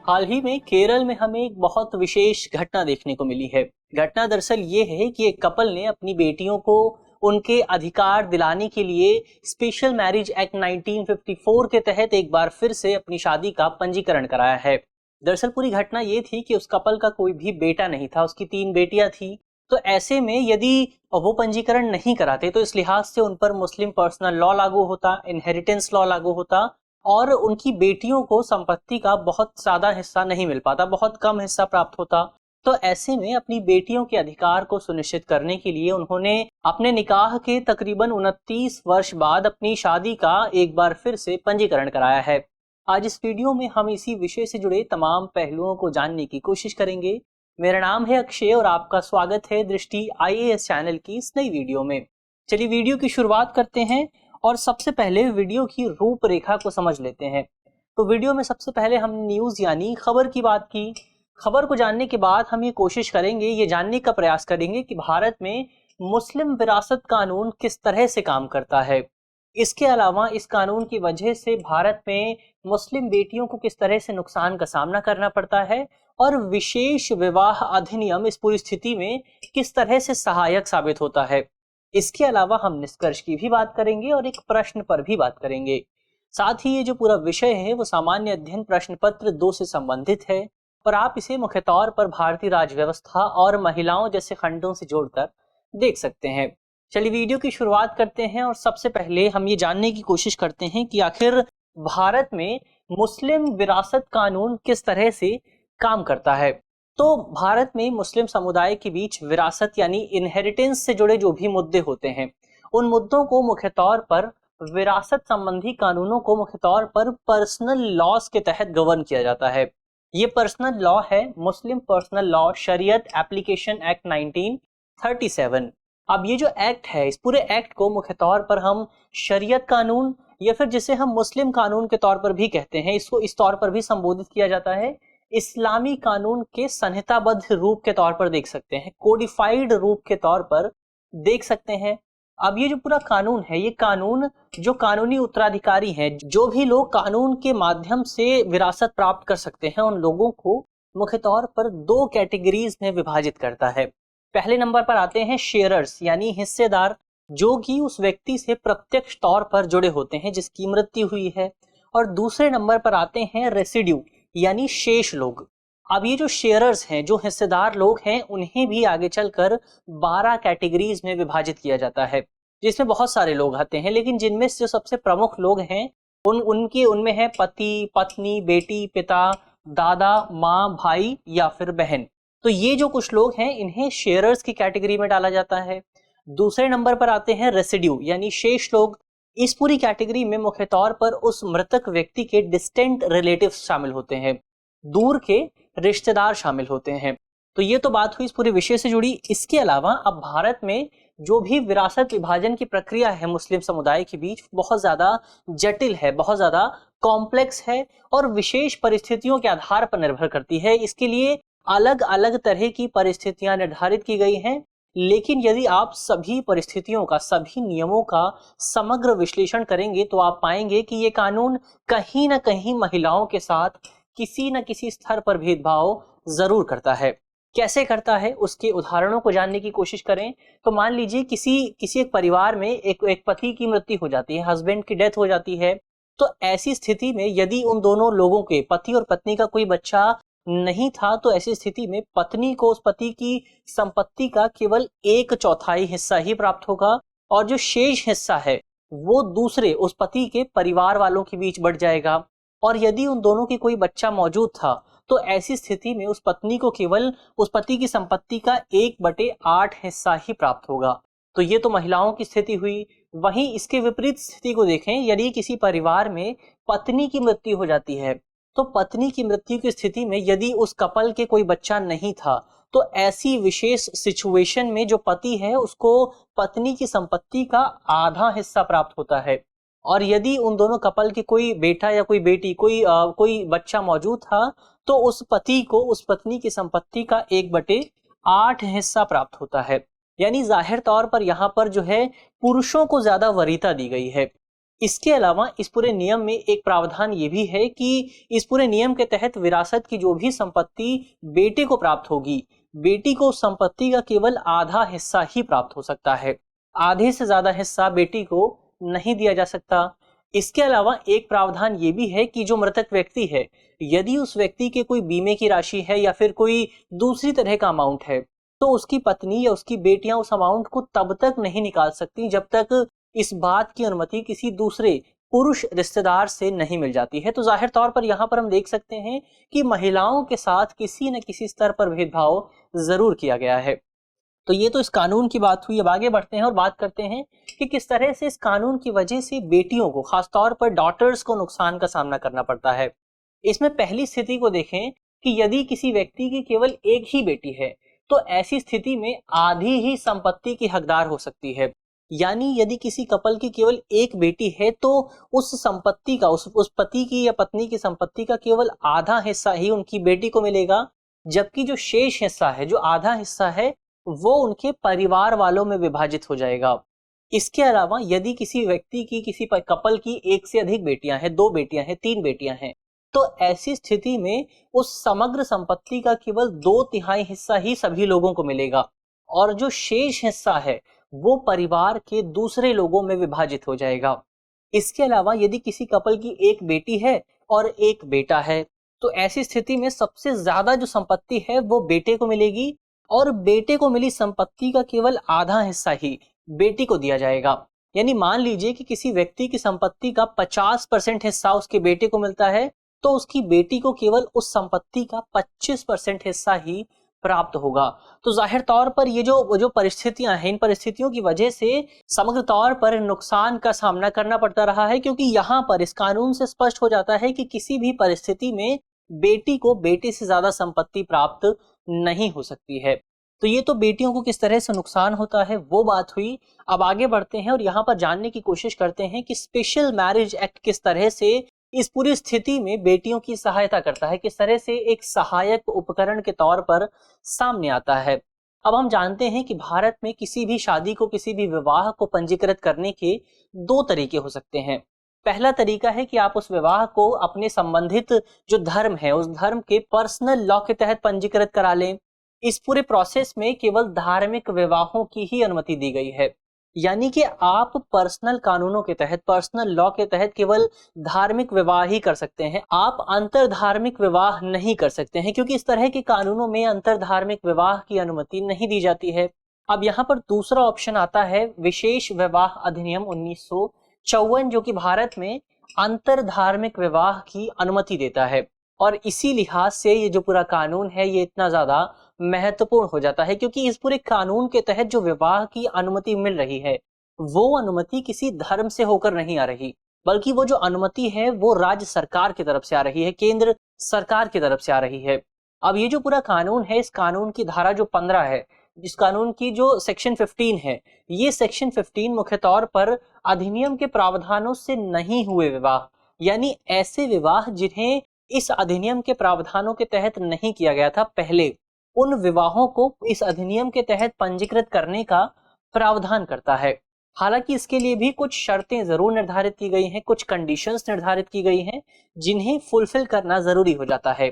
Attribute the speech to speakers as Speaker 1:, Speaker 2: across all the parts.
Speaker 1: हाल ही में केरल में हमें एक बहुत विशेष घटना देखने को मिली है। घटना दरअसल ये है कि एक कपल ने अपनी बेटियों को उनके अधिकार दिलाने के लिए स्पेशल मैरिज एक्ट 1954 के तहत एक बार फिर से अपनी शादी का पंजीकरण कराया है। दरअसल पूरी घटना ये थी कि उस कपल का कोई भी बेटा नहीं था, उसकी 3 बेटियां थी। तो ऐसे में यदि वो पंजीकरण नहीं कराते तो इस लिहाज से उन पर मुस्लिम पर्सनल लॉ लागू होता, इनहेरिटेंस लॉ लागू होता और उनकी बेटियों को संपत्ति का बहुत ज्यादा हिस्सा नहीं मिल पाता, बहुत कम हिस्सा प्राप्त होता। तो ऐसे में अपनी बेटियों के अधिकार को सुनिश्चित करने के लिए उन्होंने अपने निकाह के तकरीबन 29 वर्ष बाद अपनी शादी का एक बार फिर से पंजीकरण कराया है। आज इस वीडियो में हम इसी विषय से जुड़े तमाम पहलुओं को जानने की कोशिश करेंगे। मेरा नाम है अक्षय और आपका स्वागत है दृष्टि IAS चैनल की इस नई वीडियो में। चलिए वीडियो की शुरुआत करते हैं और सबसे पहले वीडियो की रूपरेखा को समझ लेते हैं। तो वीडियो में सबसे पहले हम न्यूज़ यानी खबर की बात की। खबर को जानने के बाद हम ये कोशिश करेंगे, ये जानने का प्रयास करेंगे कि भारत में मुस्लिम विरासत कानून किस तरह से काम करता है। इसके अलावा इस कानून की वजह से भारत में मुस्लिम बेटियों को किस तरह से नुकसान का सामना करना पड़ता है और विशेष विवाह अधिनियम इस पूरी स्थिति में किस तरह से सहायक साबित होता है। इसके अलावा हम निष्कर्ष की भी बात करेंगे और एक प्रश्न पर भी बात करेंगे। साथ ही ये जो पूरा विषय है वो सामान्य अध्ययन प्रश्न पत्र 2 से संबंधित है और आप इसे मुख्य तौर पर भारतीय राज्य व्यवस्था और महिलाओं जैसे खंडों से जोड़कर देख सकते हैं। चलिए वीडियो की शुरुआत करते हैं और सबसे पहले हम ये जानने की कोशिश करते हैं कि आखिर भारत में मुस्लिम विरासत कानून किस तरह से काम करता है। तो भारत में मुस्लिम समुदाय के बीच विरासत यानी इनहेरिटेंस से जुड़े जो भी मुद्दे होते हैं उन मुद्दों को मुख्य तौर पर विरासत संबंधी कानूनों को मुख्य तौर पर पर्सनल लॉज के तहत गवर्न किया जाता है। ये पर्सनल लॉ है मुस्लिम पर्सनल लॉ शरीयत एप्लीकेशन एक्ट 1937। अब ये जो एक्ट है इस पूरे एक्ट को मुख्य तौर पर हम शरीयत कानून या फिर जिसे हम मुस्लिम कानून के तौर पर भी कहते हैं, इसको इस तौर पर भी संबोधित किया जाता है। इस्लामी कानून के संहिताबद्ध रूप के तौर पर देख सकते हैं, कोडिफाइड रूप के तौर पर देख सकते हैं। अब ये जो पूरा कानून है, ये कानून जो कानूनी उत्तराधिकारी हैं, जो भी लोग कानून के माध्यम से विरासत प्राप्त कर सकते हैं, उन लोगों को मुख्य तौर पर 2 कैटेगरीज में विभाजित करता है। पहले नंबर पर आते हैं शेयरर्स यानी हिस्सेदार, जो कि उस व्यक्ति से प्रत्यक्ष तौर पर जुड़े होते हैं जिसकी मृत्यु हुई है। और दूसरे नंबर पर आते हैं रेसिड्यू यानी शेष लोग। अब ये जो शेयरर्स हैं, जो हिस्सेदार लोग हैं, उन्हें भी आगे चलकर 12 कैटेगरीज में विभाजित किया जाता है, जिसमें बहुत सारे लोग आते हैं, लेकिन जिनमें से जो सबसे प्रमुख लोग हैं उनमें है पति, पत्नी, बेटी, पिता, दादा, माँ, भाई या फिर बहन। तो ये जो कुछ लोग हैं इन्हें शेयरर्स की कैटेगरी में डाला जाता है। दूसरे नंबर पर आते हैं रेसिड्यू यानी शेष लोग। इस पूरी कैटेगरी में मुख्य तौर पर उस मृतक व्यक्ति के डिस्टेंट रिलेटिव्स शामिल होते हैं, दूर के रिश्तेदार शामिल होते हैं। तो ये तो बात हुई इस पूरे विषय से जुड़ी। इसके अलावा अब भारत में जो भी विरासत विभाजन की प्रक्रिया है मुस्लिम समुदाय के बीच बहुत ज्यादा जटिल है, बहुत ज्यादा कॉम्प्लेक्स है और विशेष परिस्थितियों के आधार पर निर्भर करती है। इसके लिए अलग अलग तरह की परिस्थितियां निर्धारित की गई हैं, लेकिन यदि आप सभी परिस्थितियों का, सभी नियमों का समग्र विश्लेषण करेंगे तो आप पाएंगे कि ये कानून कहीं ना कहीं महिलाओं के साथ किसी न किसी स्तर पर भेदभाव जरूर करता है। कैसे करता है उसके उदाहरणों को जानने की कोशिश करें तो मान लीजिए किसी एक परिवार में एक पति की मृत्यु हो जाती है, हस्बैंड की डेथ हो जाती है। तो ऐसी स्थिति में यदि उन दोनों लोगों के, पति और पत्नी का, कोई बच्चा नहीं था तो ऐसी स्थिति में पत्नी को उस पति की संपत्ति का केवल 1/4 हिस्सा ही प्राप्त होगा और जो शेष हिस्सा है वो दूसरे उस पति के परिवार वालों के बीच बढ़ जाएगा। और यदि उन दोनों की कोई बच्चा मौजूद था तो ऐसी स्थिति में उस पत्नी को केवल उस पति की संपत्ति का 1/8 हिस्सा ही प्राप्त होगा। तो ये तो महिलाओं की स्थिति हुई। वहीं इसके विपरीत स्थिति को देखें, यदि किसी परिवार में पत्नी की मृत्यु हो जाती है तो पत्नी की मृत्यु की स्थिति में यदि उस कपल के कोई बच्चा नहीं था तो ऐसी विशेष सिचुएशन में जो पति है उसको पत्नी की संपत्ति का आधा हिस्सा प्राप्त होता है। और यदि उन दोनों कपल के कोई बेटा या कोई बेटी, कोई बच्चा मौजूद था तो उस पति को उस पत्नी की संपत्ति का 1/8 हिस्सा प्राप्त होता है। यानी जाहिर तौर पर यहाँ पर जो है पुरुषों को ज्यादा वरीयता दी गई है। इसके अलावा इस पूरे नियम में एक प्रावधान ये भी है कि इस पूरे नियम के तहत विरासत की जो भी संपत्ति बेटे को प्राप्त होगी, बेटी को संपत्ति का केवल आधा हिस्सा ही प्राप्त हो सकता है, आधे से ज्यादा हिस्सा बेटी को नहीं दिया जा सकता। इसके अलावा एक प्रावधान ये भी है कि जो मृतक व्यक्ति है, यदि उस व्यक्ति के कोई बीमे की राशि है या फिर कोई दूसरी तरह का अमाउंट है, तो उसकी पत्नी या उसकी बेटियां उस अमाउंट को तब तक नहीं निकाल सकती जब तक इस बात की अनुमति किसी दूसरे पुरुष रिश्तेदार से नहीं मिल जाती है। तो जाहिर तौर पर यहाँ पर हम देख सकते हैं कि महिलाओं के साथ किसी न किसी स्तर पर भेदभाव जरूर किया गया है। तो ये तो इस कानून की बात हुई। अब आगे बढ़ते हैं और बात करते हैं कि किस तरह से इस कानून की वजह से बेटियों को, खासतौर पर डॉटर्स को नुकसान का सामना करना पड़ता है। इसमें पहली स्थिति को देखें कि यदि किसी व्यक्ति की केवल एक ही बेटी है, तो ऐसी स्थिति में आधी ही संपत्ति की हकदार हो सकती है। यानी यदि किसी कपल की केवल एक बेटी है, तो उस संपत्ति का, उस पति की या पत्नी की संपत्ति का केवल आधा हिस्सा ही उनकी बेटी को मिलेगा, जबकि जो शेष हिस्सा है, जो आधा हिस्सा है, वो उनके परिवार वालों में विभाजित हो जाएगा। इसके अलावा यदि किसी व्यक्ति की, किसी कपल की एक से अधिक बेटियां हैं, 2 बेटियां हैं, 3 बेटियां हैं, तो ऐसी स्थिति में उस समग्र संपत्ति का केवल 2/3 हिस्सा ही सभी लोगों को मिलेगा और जो शेष हिस्सा है वो परिवार के दूसरे लोगों में विभाजित हो जाएगा। इसके अलावा यदि किसी कपल की एक बेटी है और एक बेटा है, तो ऐसी स्थिति में सबसे ज्यादा जो संपत्ति है वो बेटे को मिलेगी और बेटे को मिली संपत्ति का केवल आधा हिस्सा ही बेटी को दिया जाएगा। यानी मान लीजिए कि किसी व्यक्ति की संपत्ति का 50% हिस्सा उसके बेटे को मिलता है, तो उसकी बेटी को केवल उस संपत्ति का 25% हिस्सा ही प्राप्त होगा। तो जाहिर तौर पर ये जो परिस्थितियां हैं, इन परिस्थितियों की वजह से समग्र तौर पर नुकसान का सामना करना पड़ता रहा है, क्योंकि यहाँ पर इस कानून से स्पष्ट हो जाता है कि किसी भी परिस्थिति में बेटी को बेटे से ज्यादा संपत्ति प्राप्त नहीं हो सकती है। तो ये तो बेटियों को किस तरह से नुकसान होता है वो बात हुई। अब आगे बढ़ते हैं और यहाँ पर जानने की कोशिश करते हैं कि स्पेशल मैरिज एक्ट किस तरह से इस पूरी स्थिति में बेटियों की सहायता करता है, किस तरह से एक सहायक उपकरण के तौर पर सामने आता है। अब हम जानते हैं कि भारत में किसी भी शादी को, किसी भी विवाह को पंजीकृत करने के 2 तरीके हो सकते हैं। पहला तरीका है कि आप उस विवाह को अपने संबंधित जो धर्म है, उस धर्म के पर्सनल लॉ के तहत पंजीकृत करा लें। इस पूरे प्रोसेस में केवल धार्मिक विवाहों की ही अनुमति दी गई है, यानी कि आप पर्सनल कानूनों के तहत, पर्सनल लॉ के तहत केवल धार्मिक विवाह ही कर सकते हैं। आप अंतर धार्मिक विवाह नहीं कर सकते हैं, क्योंकि इस तरह के कानूनों में अंतर धार्मिक विवाह की अनुमति नहीं दी जाती है। अब यहाँ पर दूसरा ऑप्शन आता है विशेष विवाह अधिनियम 1954, जो कि भारत में अंतर धार्मिक विवाह की अनुमति देता है। और इसी लिहाज से ये जो पूरा कानून है ये इतना ज्यादा महत्वपूर्ण हो जाता है, क्योंकि इस पूरे कानून के तहत जो विवाह की अनुमति मिल रही है वो अनुमति किसी धर्म से होकर नहीं आ रही, बल्कि वो जो अनुमति है वो राज्य सरकार की तरफ से आ रही है, केंद्र सरकार की तरफ से आ रही है। अब ये जो पूरा कानून है, इस कानून की धारा जो 15 है, इस कानून की जो सेक्शन 15 है, ये सेक्शन 15 मुख्य तौर पर अधिनियम के प्रावधानों से नहीं हुए विवाह, यानी ऐसे विवाह जिन्हें इस अधिनियम के प्रावधानों के तहत नहीं किया गया था पहले, उन विवाहों को इस अधिनियम के तहत पंजीकृत करने का प्रावधान करता है। हालांकि इसके लिए भी कुछ शर्तें जरूर निर्धारित की गई हैं, कुछ कंडीशंस निर्धारित की गई हैं जिन्हें फुलफिल करना जरूरी हो जाता है।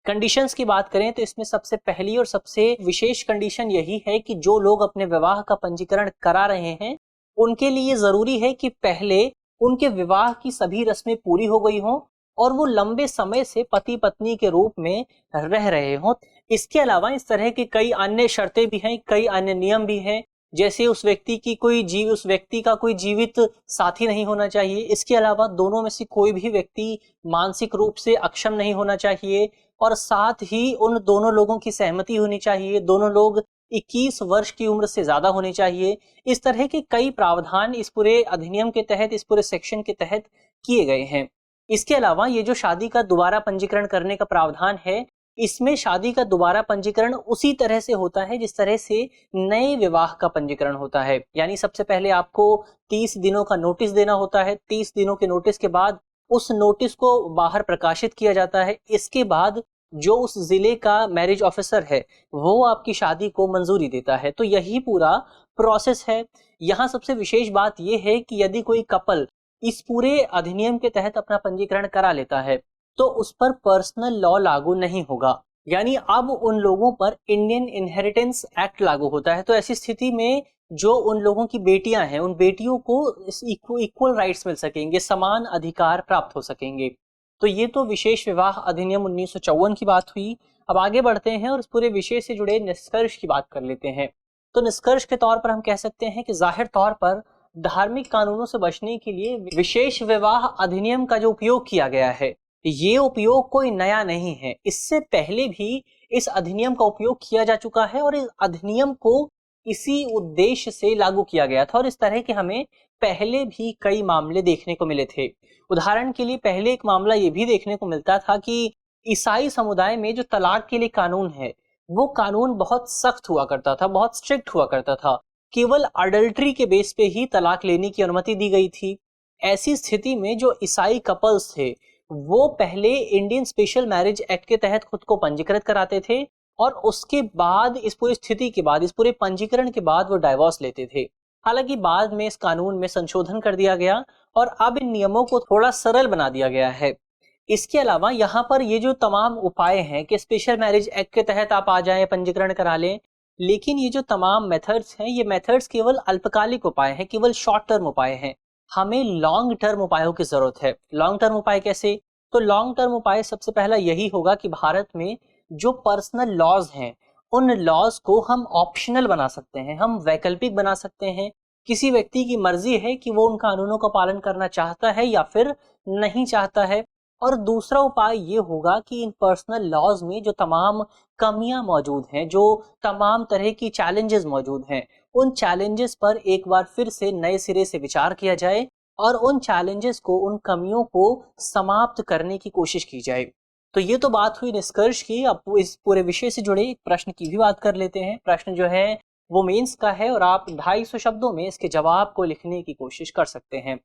Speaker 1: कंडीशंस की बात करें तो इसमें सबसे पहली और सबसे विशेष कंडीशन यही है कि जो लोग अपने विवाह का पंजीकरण करा रहे हैं उनके लिए जरूरी है कि पहले उनके विवाह की सभी रस्में पूरी हो गई हों और वो लंबे समय से पति पत्नी के रूप में रह रहे हों। इसके अलावा इस तरह की कई अन्य शर्तें भी हैं, कई अन्य नियम भी हैं, जैसे उस व्यक्ति का कोई जीवित साथी नहीं होना चाहिए। इसके अलावा दोनों में से कोई भी व्यक्ति मानसिक रूप से अक्षम नहीं होना चाहिए और साथ ही उन दोनों लोगों की सहमति होनी चाहिए, दोनों लोग 21 वर्ष की उम्र से ज्यादा होनी चाहिए। इस तरह के कई प्रावधान इस पूरे अधिनियम के तहत, इस पूरे सेक्शन के तहत किए गए हैं। इसके अलावा ये जो शादी का दोबारा पंजीकरण करने का प्रावधान है, इसमें शादी का दोबारा पंजीकरण उसी तरह से होता है जिस तरह से नए विवाह का पंजीकरण होता है। यानी सबसे पहले आपको 30 दिनों का नोटिस देना होता है। 30 दिनों के नोटिस के बाद उस नोटिस को बाहर प्रकाशित किया जाता है। इसके बाद जो उस जिले का मैरिज ऑफिसर है वो आपकी शादी को मंजूरी देता है। तो यही पूरा प्रोसेस है। यहाँ सबसे विशेष बात यह है कि यदि कोई कपल इस पूरे अधिनियम के तहत अपना पंजीकरण करा लेता है तो उस पर पर्सनल लॉ लागू नहीं होगा, यानी अब उन लोगों पर इंडियन इनहेरिटेंस एक्ट लागू होता है। तो ऐसी स्थिति में जो उन लोगों की बेटियां हैं, उन बेटियों को इक्वल राइट्स मिल सकेंगे, समान अधिकार प्राप्त हो सकेंगे। तो ये तो विशेष विवाह अधिनियम 1954 की बात हुई। अब आगे बढ़ते हैं और इस पूरे विषय से जुड़े निष्कर्ष की बात कर लेते हैं। तो निष्कर्ष के तौर पर हम कह सकते हैं कि जाहिर तौर पर धार्मिक कानूनों से बचने के लिए विशेष विवाह अधिनियम का जो उपयोग किया गया है, ये उपयोग कोई नया नहीं है। इससे पहले भी इस अधिनियम का उपयोग किया जा चुका है और इस अधिनियम को इसी उद्देश्य से लागू किया गया था और इस तरह के हमें पहले भी कई मामले देखने को मिले थे। उदाहरण के लिए पहले एक मामला ये भी देखने को मिलता था कि ईसाई समुदाय में जो तलाक के लिए कानून है, वो कानून बहुत सख्त हुआ करता था, बहुत स्ट्रिक्ट हुआ करता था। केवल अडल्ट्री के बेस पे ही तलाक लेने की अनुमति दी गई थी। ऐसी स्थिति में जो ईसाई कपल्स थे वो पहले इंडियन स्पेशल मैरिज एक्ट के तहत खुद को पंजीकृत कराते थे और उसके बाद इस पूरी स्थिति के बाद, इस पूरे पंजीकरण के बाद वो डाइवोर्स लेते थे। हालांकि बाद में इस कानून में संशोधन कर दिया गया और अब इन नियमों को थोड़ा सरल बना दिया गया है। इसके अलावा यहाँ पर ये जो तमाम उपाय हैं कि स्पेशल मैरिज एक्ट के तहत आप आ जाएं, पंजीकरण करा लें, लेकिन ये जो तमाम मेथड्स हैं, ये मेथड्स केवल अल्पकालिक उपाय हैं, केवल शॉर्ट टर्म उपाय हैं। हमें लॉन्ग टर्म उपायों की जरूरत है। लॉन्ग टर्म उपाय कैसे? तो लॉन्ग टर्म उपाय सबसे पहला यही होगा कि भारत में जो पर्सनल लॉज हैं, उन लॉज को हम ऑप्शनल बना सकते हैं, हम वैकल्पिक बना सकते हैं। किसी व्यक्ति की मर्जी है कि वो उन कानूनों का पालन करना चाहता है या फिर नहीं चाहता है। और दूसरा उपाय ये होगा कि इन पर्सनल लॉज में जो तमाम कमियां मौजूद हैं, जो तमाम तरह की चैलेंजेस मौजूद हैं, उन चैलेंजेस पर एक बार फिर से नए सिरे से विचार किया जाए और उन चैलेंजेस को, उन कमियों को समाप्त करने की कोशिश की जाए। तो ये तो बात हुई निष्कर्ष की। अब इस पूरे विषय से जुड़े एक प्रश्न की भी बात कर लेते हैं। प्रश्न जो है वो मेंस का है और आप 250 शब्दों में इसके जवाब को लिखने की कोशिश कर सकते हैं।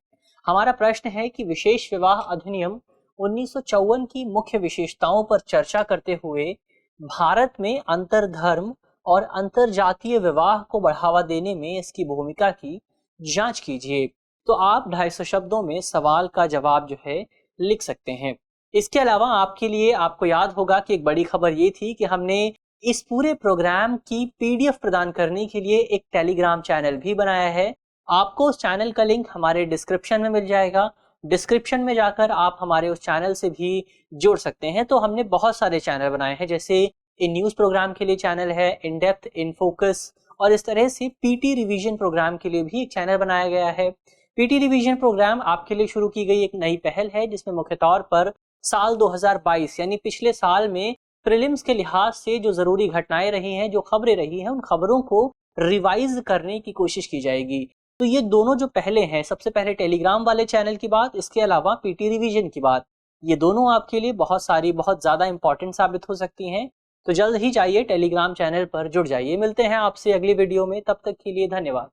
Speaker 1: हमारा प्रश्न है कि विशेष विवाह अधिनियम 1954 की मुख्य विशेषताओं पर चर्चा करते हुए भारत में अंतरधर्म और अंतरजातीय विवाह को बढ़ावा देने में इसकी भूमिका की जांच कीजिए। तो आप 250 शब्दों में सवाल का जवाब जो है लिख सकते हैं। इसके अलावा आपके लिए, आपको याद होगा कि एक बड़ी खबर ये थी कि हमने इस पूरे प्रोग्राम की पीडीएफ प्रदान करने के लिए एक टेलीग्राम चैनल भी बनाया है। आपको उस चैनल का लिंक हमारे डिस्क्रिप्शन में मिल जाएगा। डिस्क्रिप्शन में जाकर आप हमारे उस चैनल से भी जुड़ सकते हैं। तो हमने बहुत सारे चैनल बनाए हैं, जैसे इन न्यूज़ प्रोग्राम के लिए चैनल है, इन डेप्थ, इन फोकस, और इस तरह से पीटी रिवीजन प्रोग्राम के लिए भी एक चैनल बनाया गया है। पीटी रिवीजन प्रोग्राम आपके लिए शुरू की गई एक नई पहल है, जिसमें मुख्य तौर पर साल 2022 यानी पिछले साल में प्रीलिम्स के लिहाज से जो जरूरी घटनाएं रही हैं, जो खबरें रही हैं, उन खबरों को रिवाइज करने की कोशिश की जाएगी। तो ये दोनों जो पहले हैं, सबसे पहले टेलीग्राम वाले चैनल की बात, इसके अलावा पीटी रिवीजन की बात, ये दोनों आपके लिए बहुत ज्यादा इंपॉर्टेंट साबित हो सकती हैं। तो जल्द ही जाइए टेलीग्राम चैनल पर जुड़ जाइए। मिलते हैं आपसे अगली वीडियो में, तब तक के लिए धन्यवाद।